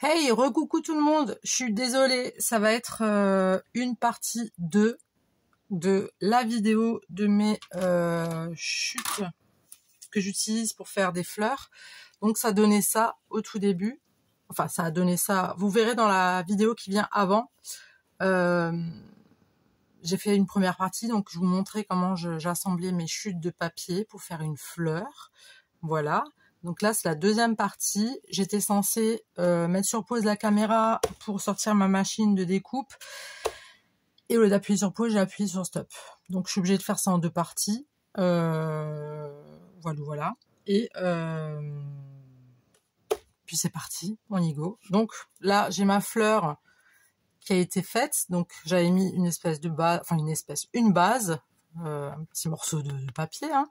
Hey, recoucou tout le monde, je suis désolée, ça va être une partie 2 de la vidéo de mes chutes que j'utilise pour faire des fleurs. Donc ça donnait ça au tout début, enfin ça a donné ça, vous verrez dans la vidéo qui vient avant. J'ai fait une première partie, donc je vous montrais comment j'assemblais mes chutes de papier pour faire une fleur, voilà. Donc là, c'est la deuxième partie. J'étais censée mettre sur pause la caméra pour sortir ma machine de découpe. Et au lieu d'appuyer sur pause, j'ai appuyé sur stop. Donc je suis obligée de faire ça en deux parties. Voilà. Et puis c'est parti, on y go. Donc là, j'ai ma fleur qui a été faite. Donc j'avais mis une espèce de base, enfin une base, un petit morceau de papier, hein,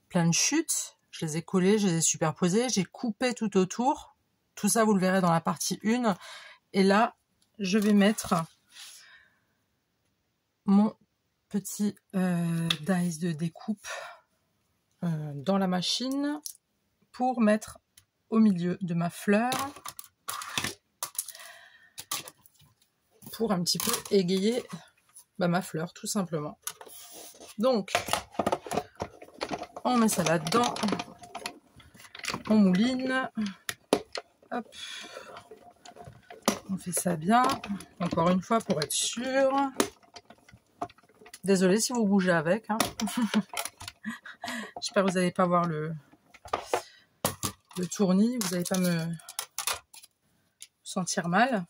plein de chutes. Je les ai collés, je les ai superposés, j'ai coupé tout autour. Tout ça, vous le verrez dans la partie 1. Et là, je vais mettre mon petit dice de découpe dans la machine pour mettre au milieu de ma fleur pour un petit peu égayer ma fleur, tout simplement. Donc, on met ça là-dedans. On mouline. Hop. On fait ça bien. Encore une fois pour être sûr. Désolée si vous bougez avec. Hein. J'espère que vous n'allez pas voir le tournis. Vous n'allez pas me sentir mal.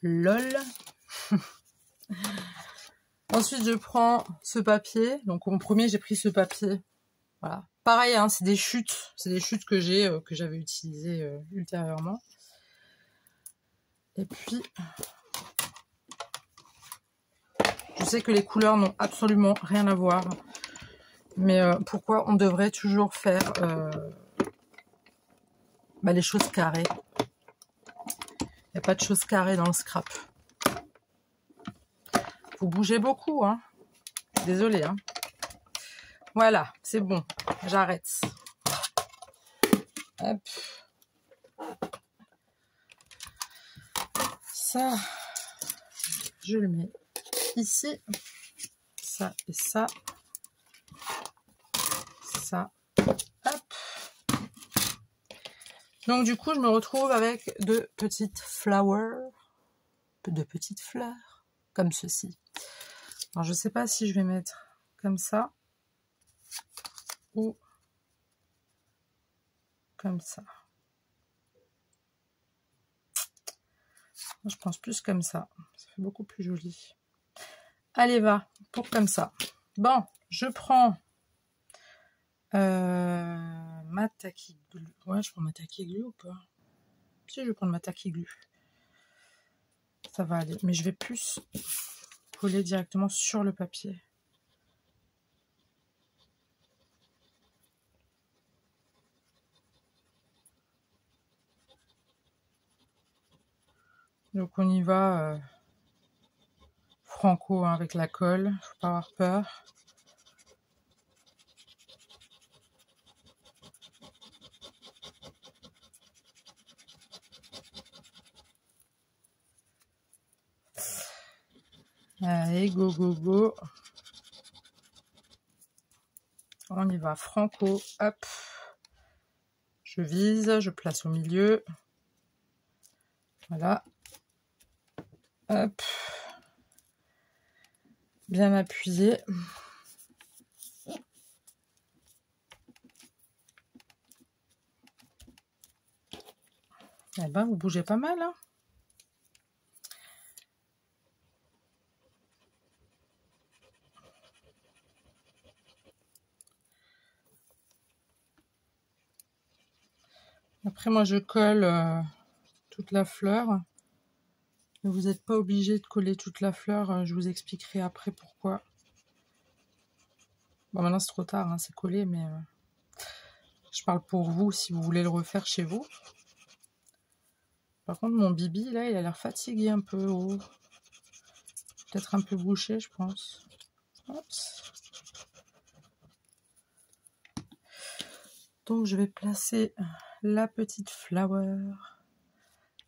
Lol. Ensuite, je prends ce papier. Donc, en premier, j'ai pris ce papier. Voilà. Pareil, hein, c'est des chutes. C'est des chutes que j'avais utilisées ultérieurement. Et puis, je sais que les couleurs n'ont absolument rien à voir. Mais pourquoi on devrait toujours faire les choses carrées? Il n'y a pas de choses carrées dans le scrap. Vous bougez beaucoup, hein. Désolée, hein. Voilà, c'est bon. J'arrête. Hop. Ça, je le mets ici. Ça et ça. Ça. Hop. Donc du coup, je me retrouve avec de petites fleurs, comme ceci. Alors je sais pas si je vais mettre comme ça ou comme ça. Je pense plus comme ça. Ça fait beaucoup plus joli. Allez, va pour comme ça. Bon, je prends ma tacky glue. Ouais, je prends ma tacky glue ou pas? Si, je vais prendre ma tacky glue. Ça va aller. Mais je vais plus coller directement sur le papier. Donc on y va franco, hein, avec la colle. Faut pas avoir peur. Allez, go, go, go. On y va franco. Hop. Je vise, je place au milieu. Voilà. Hop. Bien appuyé. Eh ben, vous bougez pas mal, hein. Après, moi, je colle toute la fleur. Vous n'êtes pas obligé de coller toute la fleur. Je vous expliquerai après pourquoi. Bon, maintenant, c'est trop tard, hein, c'est collé, mais je parle pour vous si vous voulez le refaire chez vous. Par contre, mon bibi, là, il a l'air fatigué un peu. Oh. Peut-être un peu bouché, je pense. Hop. Donc, je vais placer la petite flower.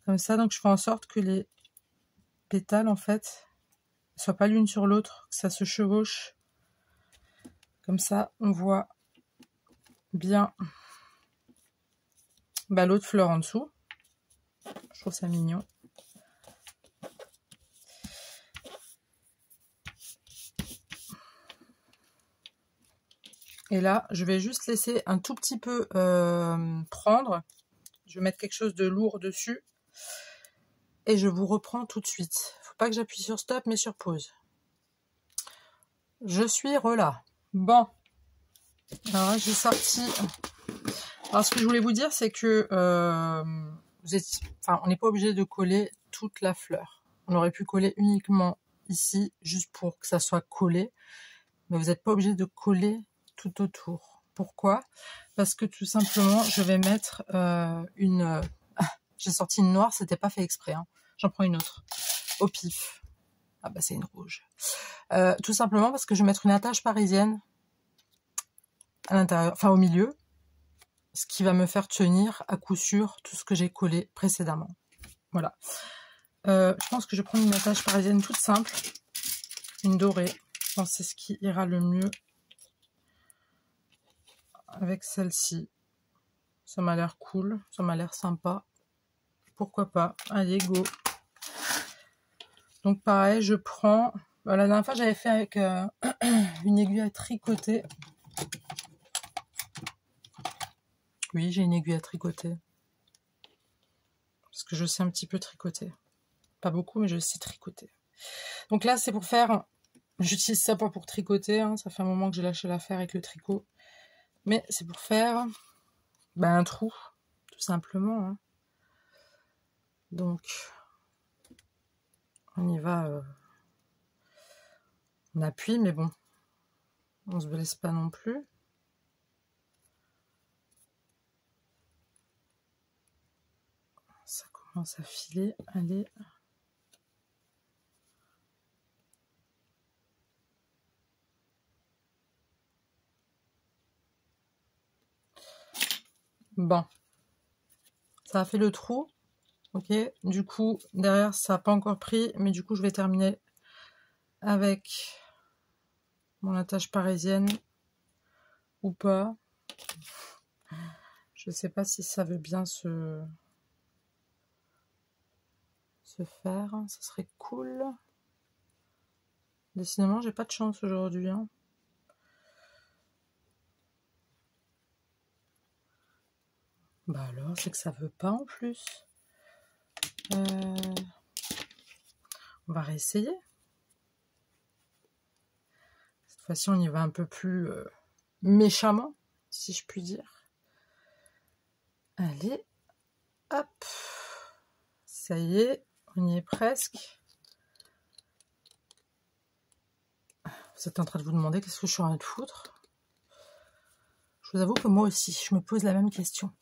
Comme ça, donc je fais en sorte que les pétales, en fait, ne soient pas l'une sur l'autre, que ça se chevauche. Comme ça, on voit bien l'autre fleur en dessous. Je trouve ça mignon. Et là, je vais juste laisser un tout petit peu prendre. Je vais mettre quelque chose de lourd dessus. Et je vous reprends tout de suite. Faut pas que j'appuie sur stop, mais sur pause. Je suis relà. Bon. Alors là, j'ai sorti... Alors, ce que je voulais vous dire, c'est que on n'est pas obligé de coller toute la fleur. On aurait pu coller uniquement ici, juste pour que ça soit collé. Mais vous n'êtes pas obligé de coller tout autour. Pourquoi? Parce que tout simplement, je vais mettre une... j'ai sorti une noire, c'était pas fait exprès. Hein. J'en prends une autre. Au pif. Ah bah c'est une rouge. Tout simplement parce que je vais mettre une attache parisienne à l'intérieur, enfin au milieu. Ce qui va me faire tenir à coup sûr tout ce que j'ai collé précédemment. Voilà. Je pense que je prends une attache parisienne toute simple. Une dorée. Je pense que c'est ce qui ira le mieux avec celle-ci. Ça m'a l'air cool. Ça m'a l'air sympa. Pourquoi pas. Allez, go. Donc pareil, je prends... la dernière fois, j'avais fait avec une aiguille à tricoter. Oui, j'ai une aiguille à tricoter. Parce que je sais un petit peu tricoter. Pas beaucoup, mais je sais tricoter. Donc là, c'est pour faire... J'utilise ça pas pour tricoter. Hein. Ça fait un moment que j'ai lâché l'affaire avec le tricot. Mais c'est pour faire un trou, tout simplement. Hein. Donc, on y va. On appuie, mais bon. On se blesse pas non plus. Ça commence à filer. Allez. Bon. Ça a fait le trou. Ok. Du coup, derrière, ça n'a pas encore pris. Mais du coup, je vais terminer avec mon attache parisienne. Ou pas. Je sais pas si ça veut bien se faire. Ça serait cool. Décidément, j'ai pas de chance aujourd'hui. Hein. Bah alors, c'est que ça veut pas en plus. On va réessayer. Cette fois-ci, on y va un peu plus méchamment, si je puis dire. Allez, hop. Ça y est, on y est presque. Vous êtes en train de vous demander qu'est-ce que je suis en train de foutre. Je vous avoue que moi aussi, je me pose la même question.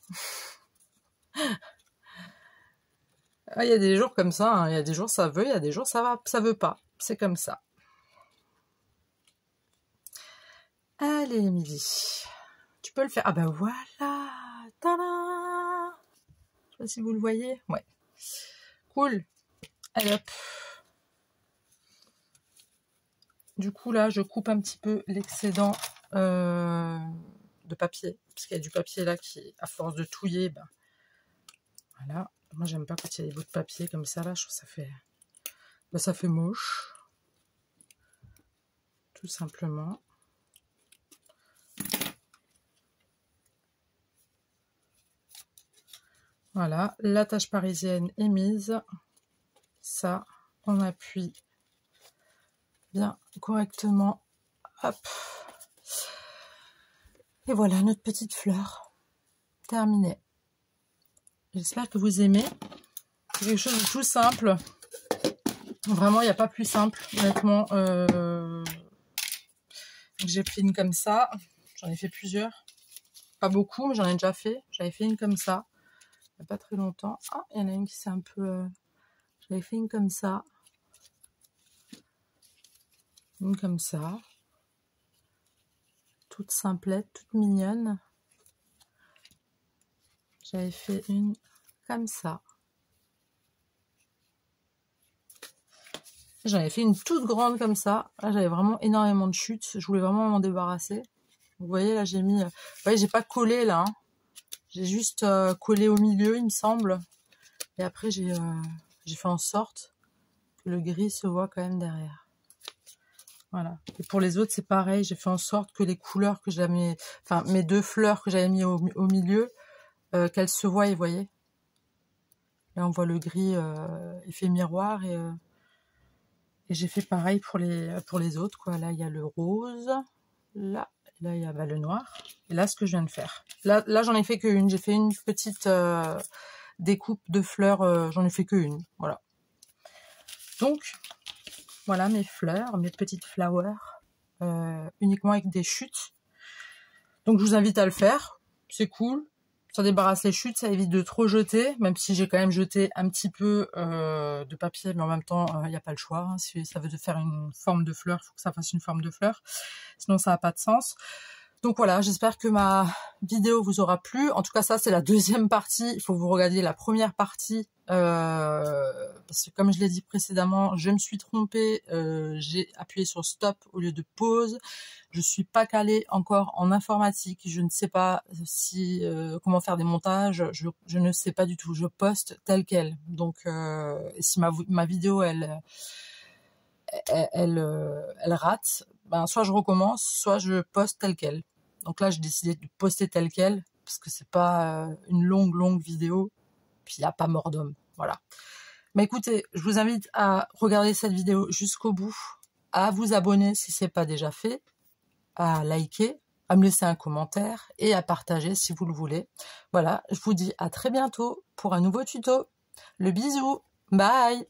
Il y a des jours comme ça, hein. Il y a des jours ça veut, il y a des jours ça veut pas. C'est comme ça. Allez, Émilie. Tu peux le faire. Ah ben voilà. Tada! Je sais pas si vous le voyez. Ouais. Cool. Allez hop. Du coup là, je coupe un petit peu l'excédent de papier. Parce qu'il y a du papier là qui, à force de touiller, voilà. Moi j'aime pas quand il y a des bouts de papier comme ça là. Je trouve que ça fait moche. Tout simplement. Voilà, l'attache parisienne est mise. Ça, on appuie bien correctement. Hop. Et voilà notre petite fleur terminée. J'espère que vous aimez. C'est quelque chose de tout simple. Vraiment, il n'y a pas plus simple, honnêtement. J'ai fait une comme ça. J'en ai fait plusieurs. Pas beaucoup, mais j'en ai déjà fait. J'avais fait une comme ça. Il n'y a pas très longtemps. Ah, il y en a une qui s'est un peu... J'avais fait une comme ça. Une comme ça. Toute simplette, toute mignonne. J'avais fait une comme ça. J'en avais fait une toute grande comme ça. Là, j'avais vraiment énormément de chutes. Je voulais vraiment m'en débarrasser. Vous voyez, là, j'ai mis... Vous voyez, j'ai pas collé, là. Hein. J'ai juste collé au milieu, il me semble. Et après, j'ai fait en sorte que le gris se voit quand même derrière. Voilà. Et pour les autres, c'est pareil. J'ai fait en sorte que les couleurs que j'avais... Enfin, mes 2 fleurs que j'avais mis au milieu, qu'elles se voient, vous voyez. Là, on voit le gris effet miroir et j'ai fait pareil pour les autres, quoi. Là, il y a le rose. Là, il y a le noir. Et là, ce que je viens de faire. Là j'en ai fait qu'une. J'ai fait une petite découpe de fleurs. J'en ai fait qu'une. Voilà. Donc, voilà mes fleurs, mes petites flowers. Uniquement avec des chutes. Donc, je vous invite à le faire. C'est cool. Ça débarrasse les chutes, ça évite de trop jeter, même si j'ai quand même jeté un petit peu de papier, mais en même temps, il n'y a pas le choix. Hein. Si ça veut faire une forme de fleur, il faut que ça fasse une forme de fleur. Sinon, ça n'a pas de sens. Donc voilà, j'espère que ma vidéo vous aura plu. En tout cas, ça, c'est la deuxième partie. Il faut que vous regardiez la première partie. Parce que comme je l'ai dit précédemment, je me suis trompée. J'ai appuyé sur stop au lieu de pause. Je suis pas calée encore en informatique. Je ne sais pas si comment faire des montages. Je ne sais pas du tout. Je poste tel quel. Donc, si ma vidéo elle rate, ben soit je recommence, soit je poste tel quel. Donc là, j'ai décidé de poster tel quel parce que c'est pas une longue vidéo. Puis il n'y a pas mort d'homme. Voilà. Mais écoutez, je vous invite à regarder cette vidéo jusqu'au bout, à vous abonner si c'est pas déjà fait, à liker, à me laisser un commentaire et à partager si vous le voulez. Voilà, je vous dis à très bientôt pour un nouveau tuto. Le bisou, bye!